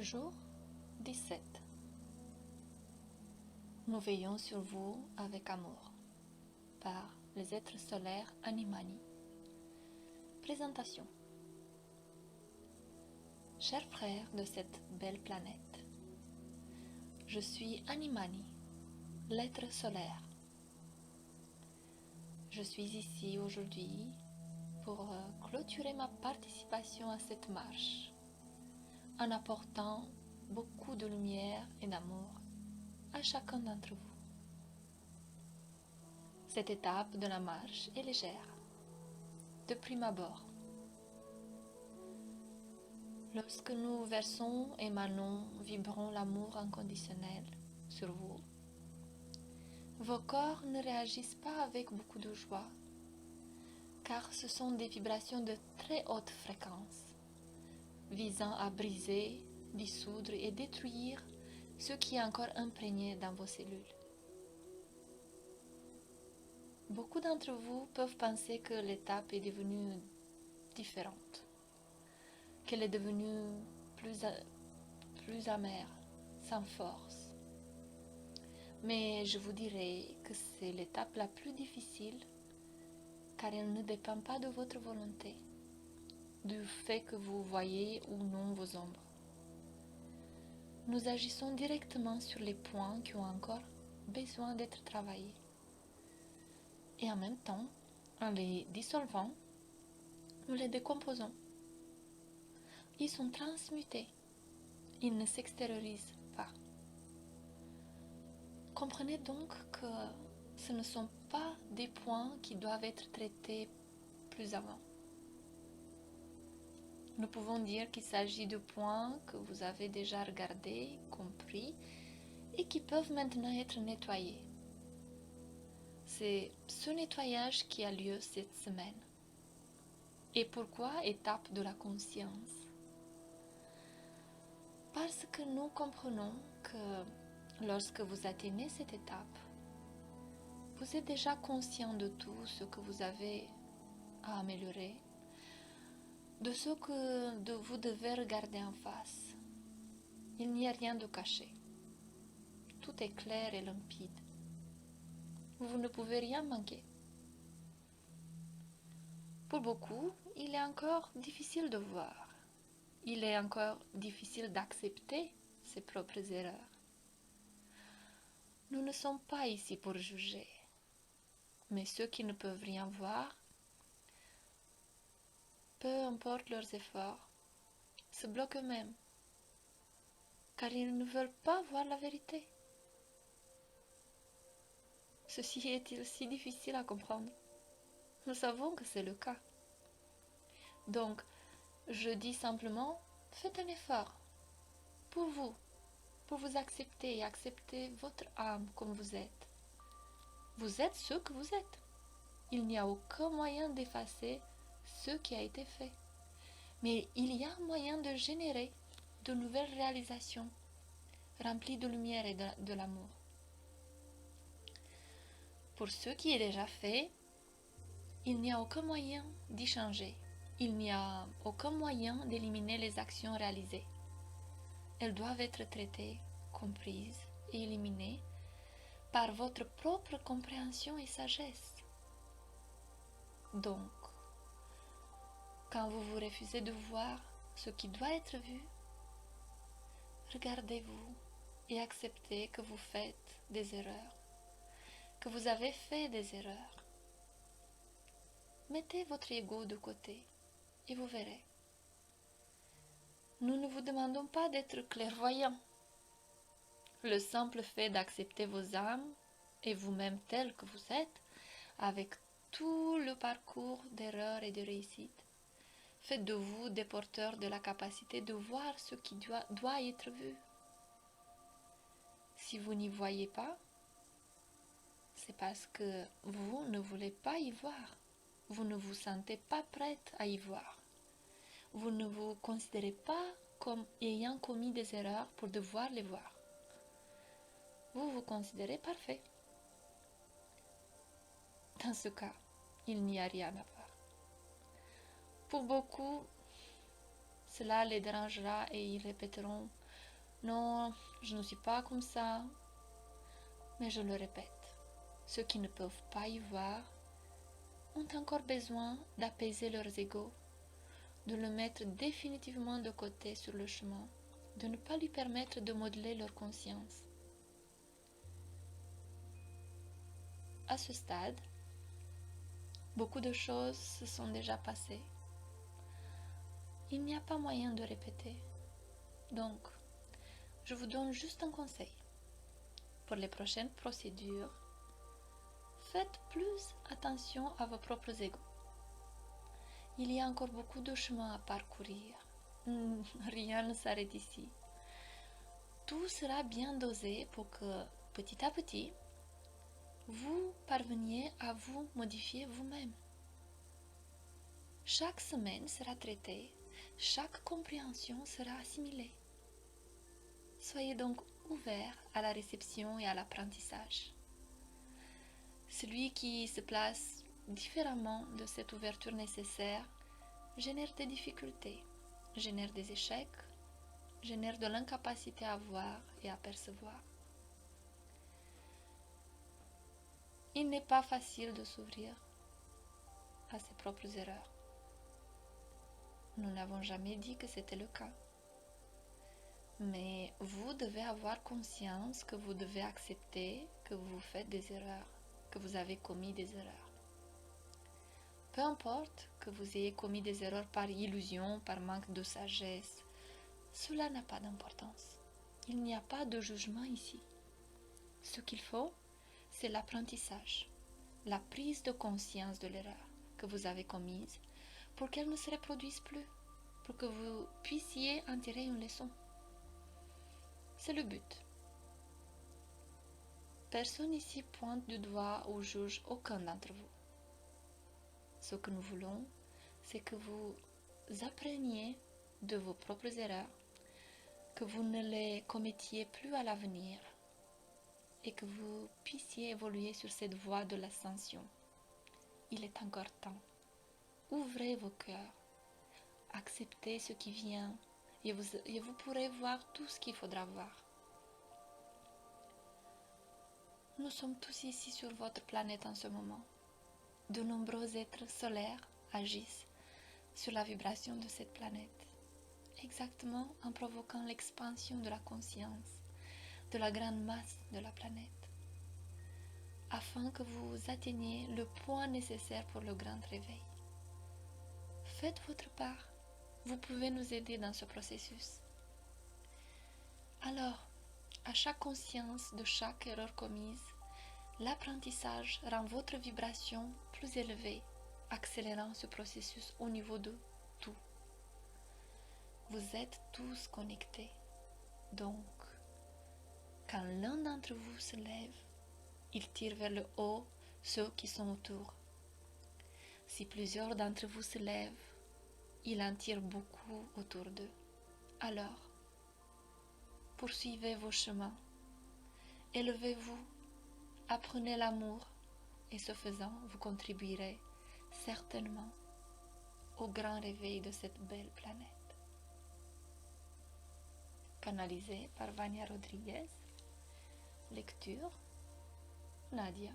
Jour 17. Nous veillons sur vous avec amour. Par les êtres solaires Animani. Présentation. Chers frères de cette belle planète, je suis Animani, l'être solaire. Je suis ici aujourd'hui pour clôturer ma participation à cette marche, en apportant beaucoup de lumière et d'amour à chacun d'entre vous. Cette étape de la marche est légère, de prime abord. Lorsque nous versons, émanons, vibrons l'amour inconditionnel sur vous, vos corps ne réagissent pas avec beaucoup de joie, car ce sont des vibrations de très haute fréquence, visant à briser, dissoudre et détruire ce qui est encore imprégné dans vos cellules. Beaucoup d'entre vous peuvent penser que l'étape est devenue différente, qu'elle est devenue plus amère, sans force. Mais je vous dirai que c'est l'étape la plus difficile, car elle ne dépend pas de votre volonté, du fait que vous voyez ou non vos ombres. Nous agissons directement sur les points qui ont encore besoin d'être travaillés. Et en même temps, en les dissolvant, nous les décomposons. Ils sont transmutés. Ils ne s'extériorisent pas. Comprenez donc que ce ne sont pas des points qui doivent être traités plus avant. Nous pouvons dire qu'il s'agit de points que vous avez déjà regardés, compris, et qui peuvent maintenant être nettoyés. C'est ce nettoyage qui a lieu cette semaine. Et pourquoi étape de la conscience? Parce que nous comprenons que lorsque vous atteignez cette étape, vous êtes déjà conscient de tout ce que vous avez à améliorer, de ce que vous devez regarder en face. Il n'y a rien de caché. Tout est clair et limpide. Vous ne pouvez rien manquer. Pour beaucoup, il est encore difficile de voir. Il est encore difficile d'accepter ses propres erreurs. Nous ne sommes pas ici pour juger, mais ceux qui ne peuvent rien voir, peu importe leurs efforts, se bloquent eux-mêmes, car ils ne veulent pas voir la vérité. Ceci est-il si difficile à comprendre? Nous savons que c'est le cas. Donc, je dis simplement, faites un effort pour vous accepter et accepter votre âme comme vous êtes. Vous êtes ce que vous êtes. Il n'y a aucun moyen d'effacer ce qui a été fait. Mais il y a un moyen de générer de nouvelles réalisations, remplies de lumière et de l'amour. Pour ce qui est déjà fait, il n'y a aucun moyen d'y changer. Il n'y a aucun moyen d'éliminer les actions réalisées. Elles doivent être traitées, comprises et éliminées par votre propre compréhension et sagesse. Donc, quand vous vous refusez de voir ce qui doit être vu, regardez-vous et acceptez que vous faites des erreurs, que vous avez fait des erreurs. Mettez votre ego de côté et vous verrez. Nous ne vous demandons pas d'être clairvoyant. Le simple fait d'accepter vos âmes et vous-même tel que vous êtes, avec tout le parcours d'erreurs et de réussite, fait de vous des porteurs de la capacité de voir ce qui doit être vu. Si vous n'y voyez pas, c'est parce que vous ne voulez pas y voir. Vous ne vous sentez pas prête à y voir. Vous ne vous considérez pas comme ayant commis des erreurs pour devoir les voir. Vous vous considérez parfait. Dans ce cas, il n'y a rien à voir. Pour beaucoup, cela les dérangera et ils répéteront Non, je ne suis pas comme ça. Mais je le répète, ceux qui ne peuvent pas y voir ont encore besoin d'apaiser leurs égaux, de le mettre définitivement de côté sur le chemin, de ne pas lui permettre de modeler leur conscience. À ce stade, beaucoup de choses se sont déjà passées. Il n'y a pas moyen de répéter. Donc, je vous donne juste un conseil. Pour les prochaines procédures, faites plus attention à vos propres égos. Il y a encore beaucoup de chemin à parcourir. Rien ne s'arrête ici. Tout sera bien dosé pour que, petit à petit, vous parveniez à vous modifier vous-même. Chaque semaine sera traitée, chaque compréhension sera assimilée. Soyez donc ouvert à la réception et à l'apprentissage. Celui qui se place différemment de cette ouverture nécessaire génère des difficultés, génère des échecs, génère de l'incapacité à voir et à percevoir. Il n'est pas facile de s'ouvrir à ses propres erreurs. Nous n'avons jamais dit que c'était le cas. Mais vous devez avoir conscience que vous devez accepter que vous faites des erreurs, que vous avez commis des erreurs. Peu importe que vous ayez commis des erreurs par illusion, par manque de sagesse, cela n'a pas d'importance. Il n'y a pas de jugement ici. Ce qu'il faut, c'est l'apprentissage, la prise de conscience de l'erreur que vous avez commise pour qu'elle ne se reproduise plus, pour que vous puissiez en tirer une leçon. C'est le but. Personne ici pointe du doigt ou juge aucun d'entre vous. Ce que nous voulons, c'est que vous appreniez de vos propres erreurs, que vous ne les commettiez plus à l'avenir et que vous puissiez évoluer sur cette voie de l'ascension. Il est encore temps. Ouvrez vos cœurs, acceptez ce qui vient et vous pourrez voir tout ce qu'il faudra voir. Nous sommes tous ici sur votre planète en ce moment. De nombreux êtres solaires agissent sur la vibration de cette planète, exactement en provoquant l'expansion de la conscience, de la grande masse de la planète, afin que vous atteigniez le point nécessaire pour le grand réveil. Faites votre part, vous pouvez nous aider dans ce processus. Alors, à chaque conscience de chaque erreur commise, l'apprentissage rend votre vibration plus élevée, accélérant ce processus au niveau de tout. Vous êtes tous connectés. Donc, quand l'un d'entre vous se lève, il tire vers le haut ceux qui sont autour. Si plusieurs d'entre vous se lèvent, il en tire beaucoup autour d'eux. Alors, poursuivez vos chemins, élevez-vous, apprenez l'amour, et ce faisant, vous contribuerez certainement au grand réveil de cette belle planète. Canalisé par Vania Rodriguez. Lecture Nadia.